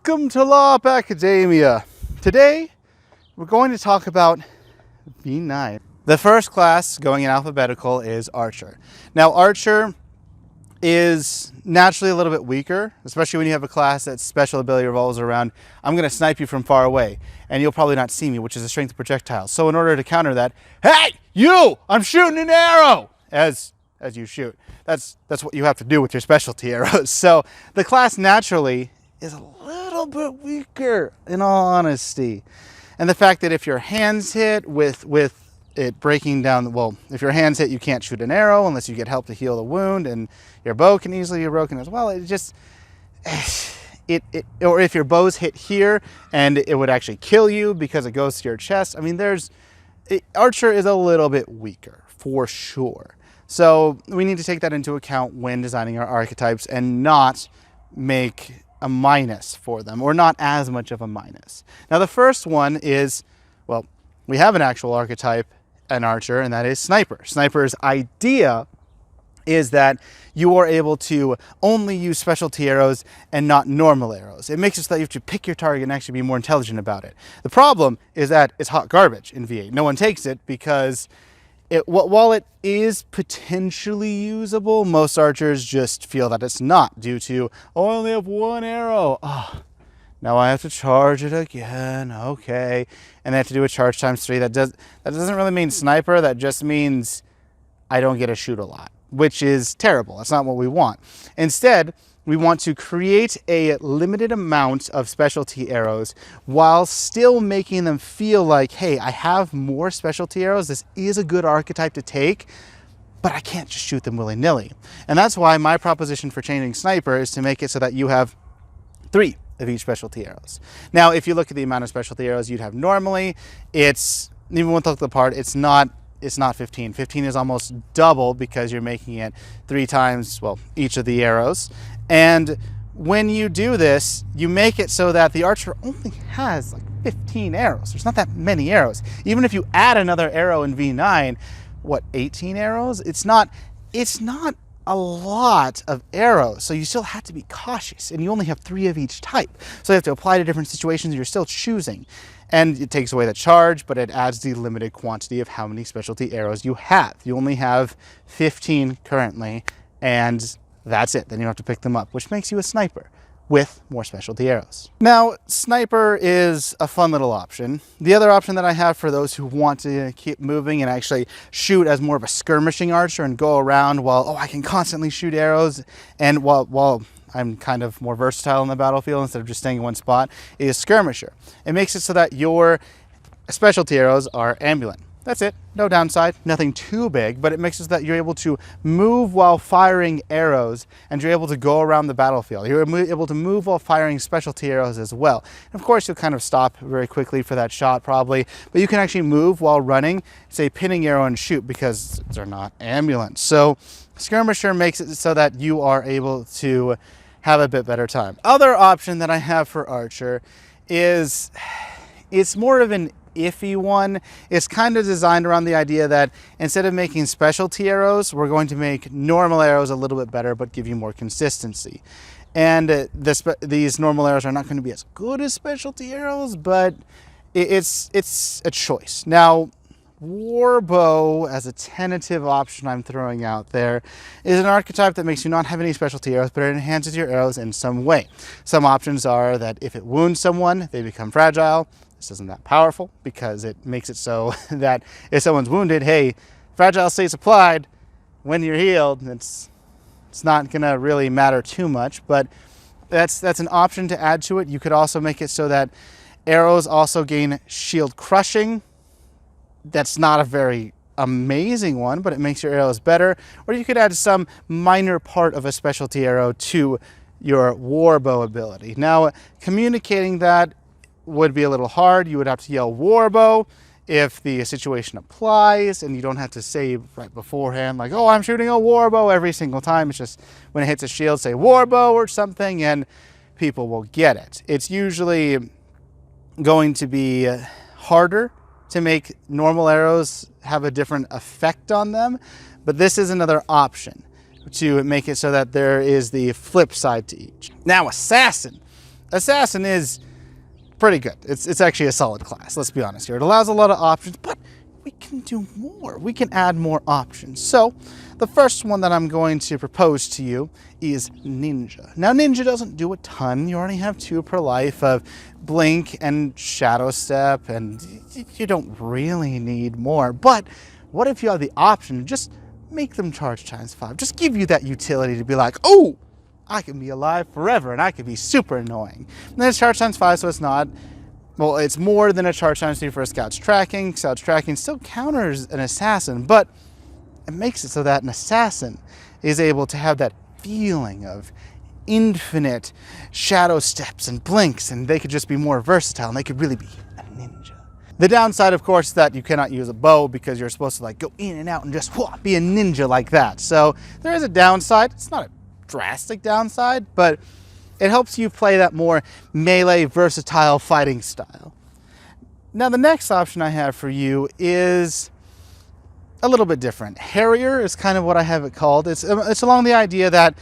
Welcome to Larp Academia. Today, we're going to talk about V9. The first class going in alphabetical is Archer. Now, Archer is naturally a little bit weaker, especially when you have a class that special ability revolves around, I'm going to snipe you from far away, and you'll probably not see me, which is a strength projectile. So in order to counter that, hey, you! I'm shooting an arrow! As you shoot. That's what you have to do with your specialty arrows. So the class naturally is a little bit weaker, in all honesty. And the fact that if your hands hit with it breaking down, well, if your hands hit, you can't shoot an arrow unless you get help to heal the wound, and your bow can easily be broken as well. It just, or if your bow's hit here and it would actually kill you because it goes to your chest. I mean, Archer is a little bit weaker for sure. So we need to take that into account when designing our archetypes and not make a minus for them, or not as much of a minus. Now the first one is, well, we have an actual archetype, an Archer, and that is Sniper. Sniper's idea is that you are able to only use specialty arrows and not normal arrows. It makes it so that you have to pick your target and actually be more intelligent about it. The problem is that it's hot garbage in V8. No one takes it because while it is potentially usable, most archers just feel that it's not, due to, oh, I only have one arrow. Oh, now I have to charge it again. Okay. And they have to do a charge times 3. That doesn't really mean sniper. That just means I don't get to shoot a lot, which is terrible. That's not what we want. Instead, we want to create a limited amount of specialty arrows while still making them feel like, hey, I have more specialty arrows. This is a good archetype to take, but I can't just shoot them willy-nilly. And that's why my proposition for changing Sniper is to make it so that you have 3 of each specialty arrows. Now, if you look at the amount of specialty arrows you'd have normally, it's, even with the part, it's not 15. 15 is almost double because you're making it 3 times, well, each of the arrows. And when you do this, you make it so that the Archer only has like 15 arrows. There's not that many arrows. Even if you add another arrow in V9, what, 18 arrows? It's not a lot of arrows. So you still have to be cautious, and you only have 3 of each type. So you have to apply to different situations. You're still choosing. And it takes away the charge, but it adds the limited quantity of how many specialty arrows you have. You only have 15 currently, and that's it. Then you have to pick them up, which makes you a sniper with more specialty arrows. Now, Sniper is a fun little option. The other option that I have for those who want to keep moving and actually shoot as more of a skirmishing archer and go around while, oh, I can constantly shoot arrows, and while I'm kind of more versatile in the battlefield instead of just staying in one spot, is Skirmisher. It makes it so that your specialty arrows are ambulant. That's it. No downside, nothing too big, but it makes it so that you're able to move while firing arrows, and you're able to go around the battlefield. You're able to move while firing specialty arrows as well. And of course, you'll kind of stop very quickly for that shot probably, but you can actually move while running, say pinning arrow and shoot, because they're not ambulant. So Skirmisher makes it so that you are able to have a bit better time. Other option that I have for Archer is, it's more of an iffy one. It's kind of designed around the idea that instead of making specialty arrows, we're going to make normal arrows a little bit better, but give you more consistency. And these normal arrows are not going to be as good as specialty arrows, but it's a choice. Now, Warbow, as a tentative option I'm throwing out there, is an archetype that makes you not have any specialty arrows, but it enhances your arrows in some way. Some options are that if it wounds someone, they become fragile. This isn't that powerful because it makes it so that if someone's wounded, hey, fragile state's applied, when you're healed, it's not gonna really matter too much, but that's an option to add to it. You could also make it so that arrows also gain shield crushing. That's not a very amazing one, but it makes your arrows better. Or you could add some minor part of a specialty arrow to your Warbow ability. Now, communicating that would be a little hard. You would have to yell Warbow if the situation applies, and you don't have to say right beforehand, like, oh, I'm shooting a Warbow every single time. It's just when it hits a shield, say Warbow or something, and people will get it. It's usually going to be harder to make normal arrows have a different effect on them, but this is another option to make it so that there is the flip side to each. Now, Assassin. Assassin is pretty good. It's actually a solid class, let's be honest here. It allows a lot of options, but we can do more. We can add more options. So the first one that I'm going to propose to you is Ninja. Now Ninja doesn't do a ton. You already have 2 per life of Blink and Shadow Step, and you don't really need more. But what if you have the option to just make them charge ×5? Just give you that utility to be like, oh, I can be alive forever and I can be super annoying. And then it's charge ×5, so it's not, well, it's more than a charge ×3 for a Scout's Tracking. Scout's Tracking still counters an Assassin, but it makes it so that an Assassin is able to have that feeling of infinite Shadow Steps and Blinks, and they could just be more versatile, and they could really be a ninja. The downside, of course, is that you cannot use a bow because you're supposed to like go in and out and just be a ninja like that. So there is a downside. It's not a drastic downside, but it helps you play that more melee versatile fighting style. Now the next option I have for you is a little bit different. Harrier is kind of what I have it called. It's along the idea that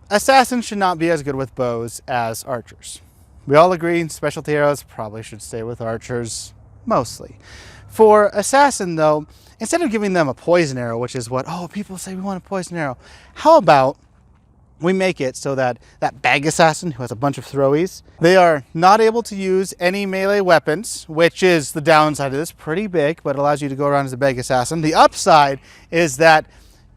assassins should not be as good with bows as archers. We all agree specialty arrows probably should stay with archers mostly. For assassin though, instead of giving them a poison arrow, which is what, oh, people say we want a poison arrow, how about we make it so that that bag assassin who has a bunch of throwies, they are not able to use any melee weapons, which is the downside of this, pretty big, but it allows you to go around as a bag assassin. The upside is that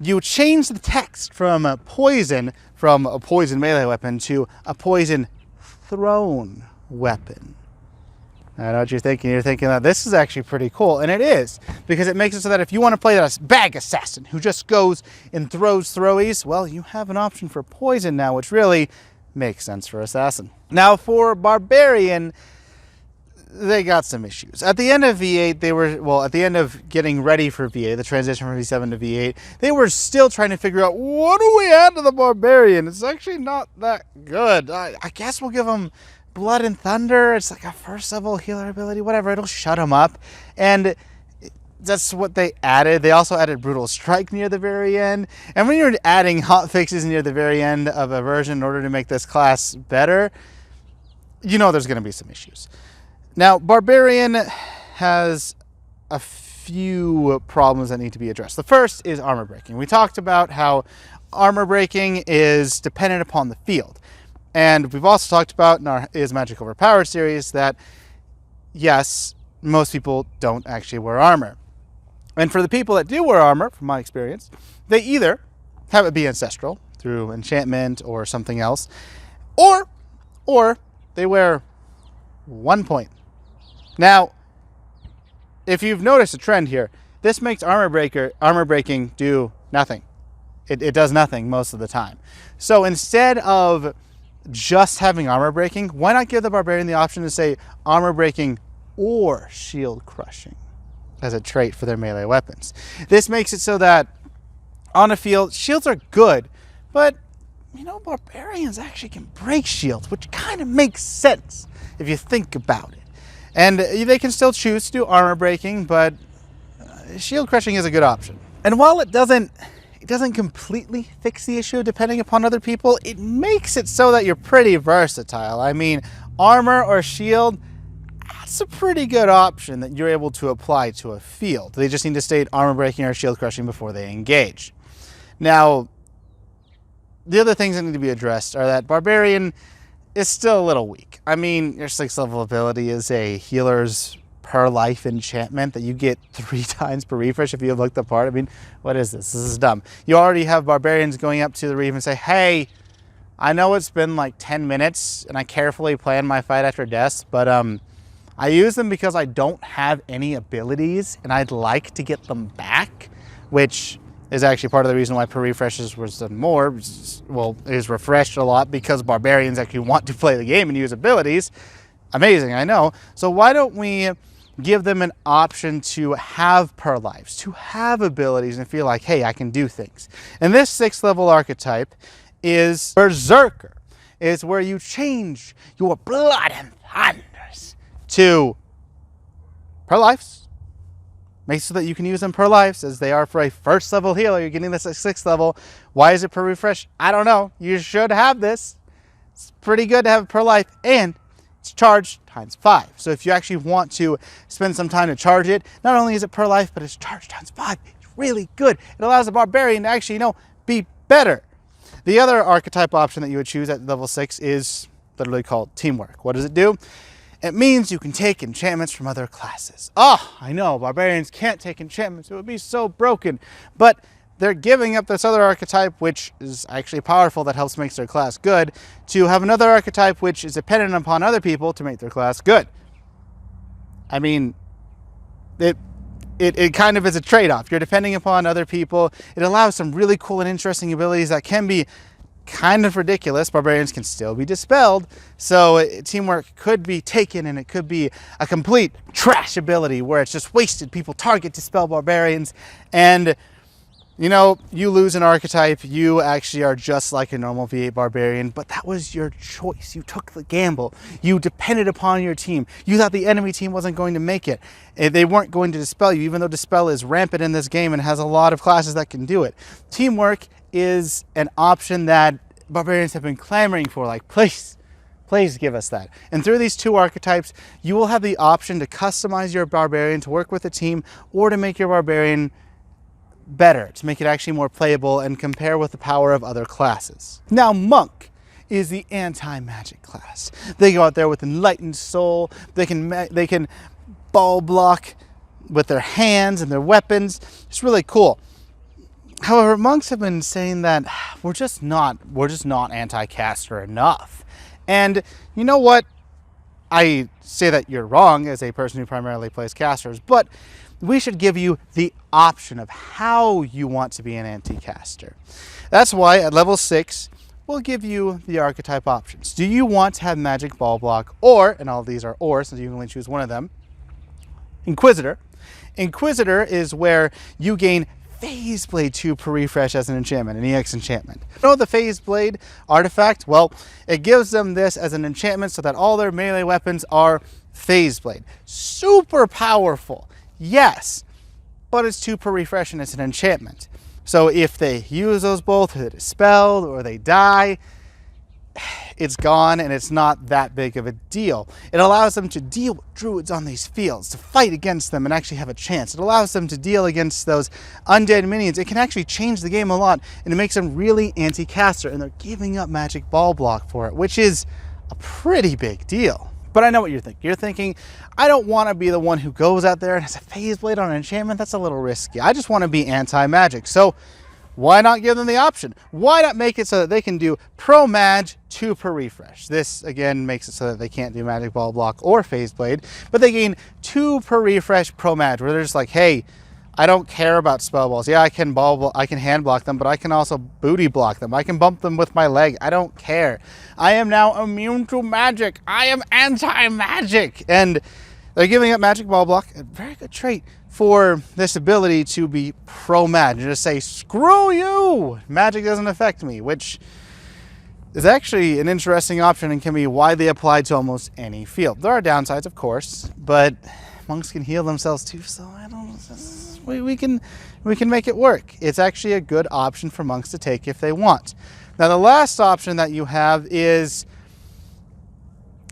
you change the text from a poison melee weapon to a poison thrown weapon. I know what you're thinking. You're thinking that this is actually pretty cool, and it is, because it makes it so that if you want to play that bag assassin who just goes and throws throwies, well, you have an option for poison now, which really makes sense for assassin. Now for Barbarian, they got some issues. At the end of V8, at the end of getting ready for V8, the transition from V7 to V8, they were still trying to figure out, what do we add to the Barbarian? It's actually not that good. I guess we'll give them Blood and Thunder. It's like a first level healer ability, whatever. It'll shut them up. And that's what they added. They also added Brutal Strike near the very end. And when you're adding hot fixes near the very end of a version in order to make this class better, you know there's going to be some issues. Now, Barbarian has a few problems that need to be addressed. The first is armor breaking. We talked about how armor breaking is dependent upon the field. And we've also talked about in our Is Magic Overpowered series that, yes, most people don't actually wear armor. And for the people that do wear armor, from my experience, they either have it be ancestral through enchantment or something else, or they wear 1 point. Now, if you've noticed a trend here, this makes armor breaking do nothing. It does nothing most of the time. So instead of just having armor breaking, why not give the Barbarian the option to say armor breaking or shield crushing as a trait for their melee weapons? This makes it so that on a field, shields are good, but you know, Barbarians actually can break shields, which kind of makes sense if you think about it. And they can still choose to do armor breaking, but shield crushing is a good option. And while it doesn't completely fix the issue depending upon other people, it makes it so that you're pretty versatile. I mean, armor or shield, that's a pretty good option that you're able to apply to a field. They just need to state armor breaking or shield crushing before they engage. Now, the other things that need to be addressed are that Barbarian is still a little weak. I mean, your 6th level ability is a healer's per life enchantment that you get 3 times per refresh if you have looked apart. I mean, what is this? This is dumb. You already have Barbarians going up to the reef and say, hey, I know it's been like 10 minutes and I carefully plan my fight after death, but I use them because I don't have any abilities and I'd like to get them back, which is actually part of the reason why per refreshes was done more. Well, it is refreshed a lot because Barbarians actually want to play the game and use abilities. Amazing, I know. So why don't we give them an option to have per lives, to have abilities and feel like, hey, I can do things. And this 6th level archetype is Berserker. It's where you change your Blood and Thunders to per lives. Make it so that you can use them per lives as they are for a 1st level healer. You're getting this at 6th level. Why is it per refresh? I don't know. You should have this. It's pretty good to have per life, and it's charged times 5. So if you actually want to spend some time to charge it, not only is it per life, but it's charged times 5. It's really good. It allows the Barbarian to actually, be better. The other archetype option that you would choose at level 6 is literally called Teamwork. What does it do? It means you can take enchantments from other classes. Oh, I know, Barbarians can't take enchantments. It would be so broken. But they're giving up this other archetype, which is actually powerful, that helps make their class good, to have another archetype which is dependent upon other people to make their class good. I mean, it kind of is a trade-off. You're depending upon other people. It allows some really cool and interesting abilities that can be kind of ridiculous. Barbarians can still be dispelled, so Teamwork could be taken, and it could be a complete trash ability where it's just wasted. People target dispel Barbarians, and you lose an archetype. You actually are just like a normal V8 Barbarian, but that was your choice. You took the gamble. You depended upon your team. You thought the enemy team wasn't going to make it. They weren't going to dispel you, even though dispel is rampant in this game and has a lot of classes that can do it. Teamwork is an option that Barbarians have been clamoring for, like, please give us that. And through these two archetypes, you will have the option to customize your Barbarian to work with a team, or to make your Barbarian better, to make it actually more playable and compare with the power of other classes. Now, Monk is the anti-magic class. They go out there with Enlightened Soul. They can ball block with their hands and their weapons. It's really cool. However, monks have been saying that we're just not anti-caster enough. And you know what? I say that you're wrong as a person who primarily plays casters, but we should give you the option of how you want to be an anti-caster. That's why at level 6, we'll give you the archetype options. Do you want to have Magic Ball Block, or, and all of these are or, so you can only choose one of them, Inquisitor. Inquisitor is where you gain Phase Blade 2 per refresh as an enchantment, an EX enchantment. The Phase Blade artifact? Well, it gives them this as an enchantment so that all their melee weapons are Phase Blade. Super powerful, yes, but it's 2 per refresh and it's an enchantment. So if they use those both, or they're dispelled, or they die, it's gone, and it's not that big of a deal. It allows them to deal with druids on these fields, to fight against them and actually have a chance. It allows them to deal against those undead minions. It can actually change the game a lot, and it makes them really anti-caster, and they're giving up Magic Ball Block for it, which is a pretty big deal. But I know what you're thinking. You're thinking, I don't want to be the one who goes out there and has a Phase Blade on an enchantment. That's a little risky. I just want to be anti-magic. So why not give them the option? Why not make it so that they can do Pro Mag 2 per refresh? This, again, makes it so that they can't do Magic Ball Block or Phase Blade, but they gain 2 per refresh Pro Mag, where they're just like, hey, I don't care about spell balls. Yeah, I can hand block them, but I can also booty block them. I can bump them with my leg. I don't care. I am now immune to magic. I am anti-magic. And they're giving up Magic Ball Block, a very good trait, for this ability to be pro-mag, and just say, screw you! Magic doesn't affect me, which is actually an interesting option and can be widely applied to almost any field. There are downsides, of course, but monks can heal themselves too, so we can make it work. It's actually a good option for monks to take if they want. Now, the last option that you have is,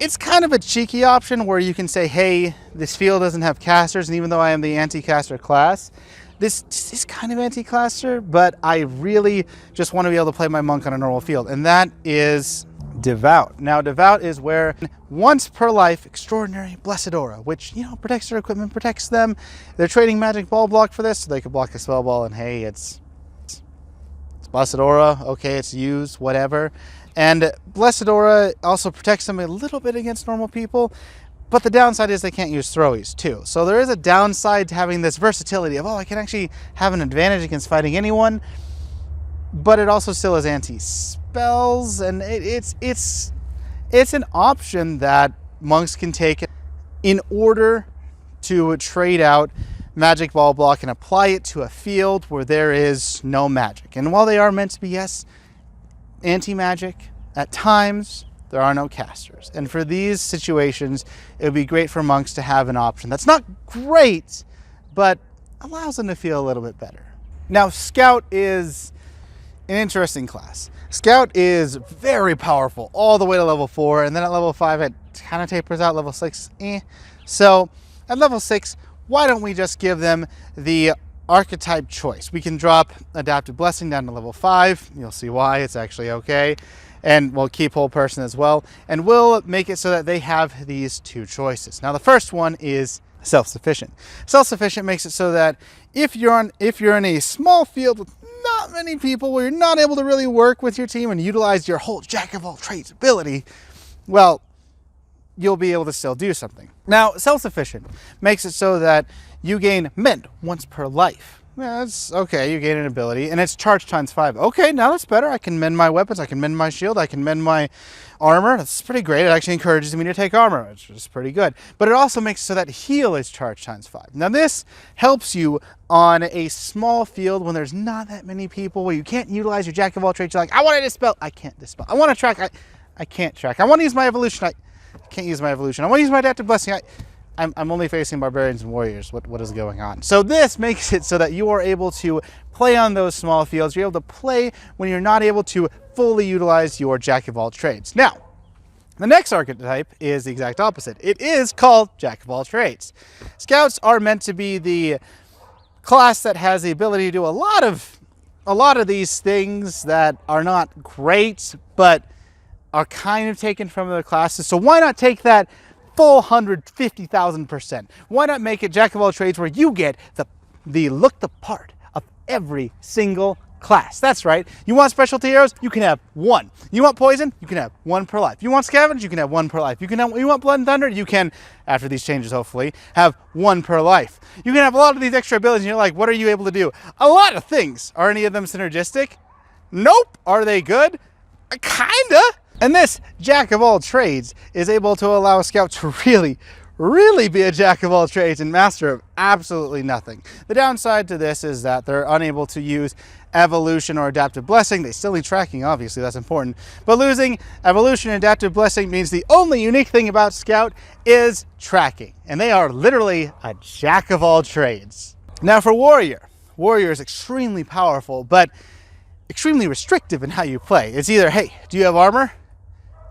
it's kind of a cheeky option where you can say, hey, this field doesn't have casters, and even though I am the anti-caster class, this is kind of anti-caster, but I really just want to be able to play my monk on a normal field, and that is Devout. Now, Devout is where once per life, Extraordinary Blessed Aura, which, protects their equipment, protects them. They're trading Magic Ball Block for this, so they could block a spell ball, and hey, it's Blessed Aura, okay, it's used, whatever. And Blessed Aura also protects them a little bit against normal people, but the downside is they can't use throwies too. So there is a downside to having this versatility of, I can actually have an advantage against fighting anyone, but it also still is anti-spells, and it's an option that monks can take in order to trade out Magic Ball Block and apply it to a field where there is no magic. And while they are meant to be, yes, anti-magic, at times there are no casters. And for these situations, it would be great for monks to have an option that's not great, but allows them to feel a little bit better. Now, Scout is an interesting class. Scout is very powerful all the way to level 4, and then at level 5 it kind of tapers out. Level 6, So at level 6, why don't we just give them the archetype choice? We can drop Adaptive Blessing down to level 5. You'll see why. It's actually okay. And we'll keep Whole Person as well. And we'll make it so that they have these 2 choices. Now the first one is Self-Sufficient. Self-Sufficient makes it so that if you're in a small field with not many people, where you're not able to really work with your team and utilize your whole jack of all trades ability, well, you'll be able to still do something. Now, Self-Sufficient makes it so that you gain Mend once per life. Yeah, that's okay, you gain an ability, and it's charge times 5. Okay, now that's better. I can mend my weapons, I can mend my shield, I can mend my armor. That's pretty great. It actually encourages me to take armor, which is pretty good. But it also makes it so that heal is charge times 5. Now this helps you on a small field when there's not that many people, where you can't utilize your jack of all trades. You're like, I want to dispel, I can't dispel. I want to track, I can't track. I want to use my evolution, I can't use my evolution. I want to use my adaptive blessing, I'm only facing barbarians and warriors. What is going on? So this makes it so that you are able to play on those small fields. You're able to play when you're not able to fully utilize your jack of all trades. Now, the next archetype is the exact opposite. It is called Jack of all trades. Scouts are meant to be the class that has the ability to do a lot of these things that are not great, but are kind of taken from other classes. So why not take that full 150,000%? Why not make it Jack of all trades, where you get the look the part of every single class? That's right. You want specialty heroes? You can have 1. You want poison? You can have 1 per life. You want scavenge? You can have 1 per life. You want blood and thunder? You can, after these changes hopefully, have 1 per life. You can have a lot of these extra abilities, and you're like, what are you able to do? A lot of things. Are any of them synergistic? Nope. Are they good? Kinda. And this Jack of all trades is able to allow a scout to really be a jack of all trades and master of absolutely nothing. The downside to this is that they're unable to use evolution or adaptive blessing. They still need tracking, obviously, that's important. But losing evolution and adaptive blessing means the only unique thing about scout is tracking. And they are literally a jack of all trades. Now for warrior is extremely powerful, but extremely restrictive in how you play. It's either, hey, do you have armor?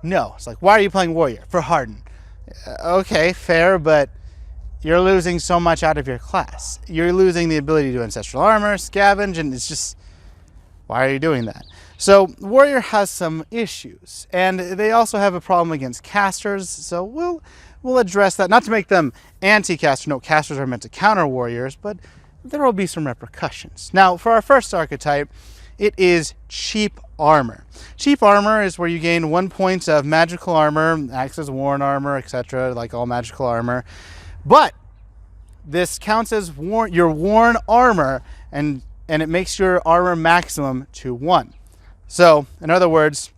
No. It's like, why are you playing warrior? For harden. Okay, fair, but you're losing so much out of your class. You're losing the ability to do ancestral armor, scavenge, and it's just, why are you doing that? So warrior has some issues, and they also have a problem against casters, so we'll address that. Not to make them anti-caster. No, casters are meant to counter warriors, but there will be some repercussions. Now, for our first archetype, it is cheap armor. Cheap armor is where you gain 1 point of magical armor, acts as worn armor, etc., like all magical armor. But this counts as your worn armor, and it makes your armor maximum to 1. So, in other words,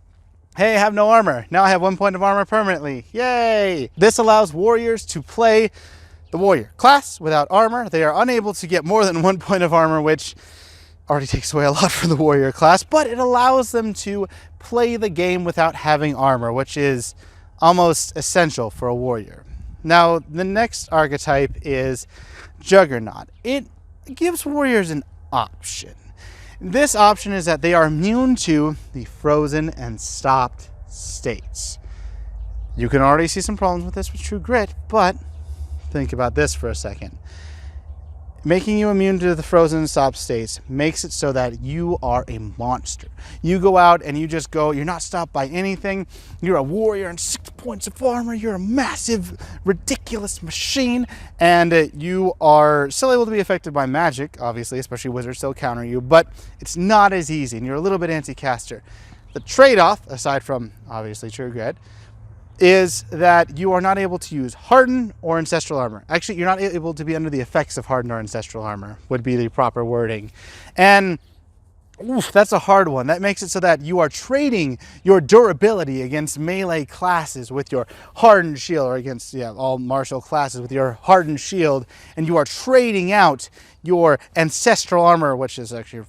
hey, I have no armor. Now I have 1 point of armor permanently. Yay! This allows warriors to play the warrior class without armor. They are unable to get more than 1 point of armor, which already takes away a lot from the warrior class, but it allows them to play the game without having armor, which is almost essential for a warrior. Now, the next archetype is Juggernaut. It gives warriors an option. This option is that they are immune to the frozen and stopped states. You can already see some problems with this with True Grit, but think about this for a second. Making you immune to the frozen and stopped states makes it so that you are a monster. You go out and you just go, you're not stopped by anything. You're a warrior and 6 points of armor. You're a massive, ridiculous machine. And you are still able to be affected by magic, obviously, especially wizards still counter you, but it's not as easy and you're a little bit anti-caster. The trade-off, aside from obviously True Grit, is that you are not able to use Harden or Ancestral Armor. Actually, you're not able to be under the effects of Harden or Ancestral Armor, would be the proper wording. And that's a hard one. That makes it so that you are trading your durability against melee classes with your Hardened Shield, or against all martial classes with your Hardened Shield, and you are trading out your Ancestral Armor, which is actually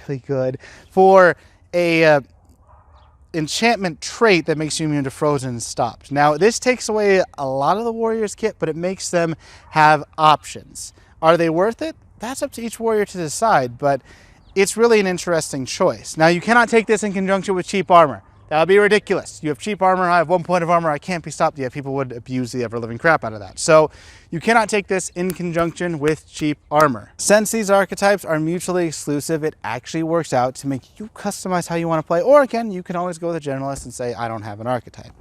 really good, for a enchantment trait that makes you immune to frozen and stopped. Now, this takes away a lot of the warrior's kit, but it makes them have options. Are they worth it? That's up to each warrior to decide, but it's really an interesting choice. Now, you cannot take this in conjunction with cheap armor. That would be ridiculous. You have cheap armor, I have 1 point of armor, I can't be stopped. Yeah, people would abuse the ever-living crap out of that. So you cannot take this in conjunction with cheap armor. Since these archetypes are mutually exclusive, it actually works out to make you customize how you want to play. Or again, you can always go with a generalist and say, I don't have an archetype.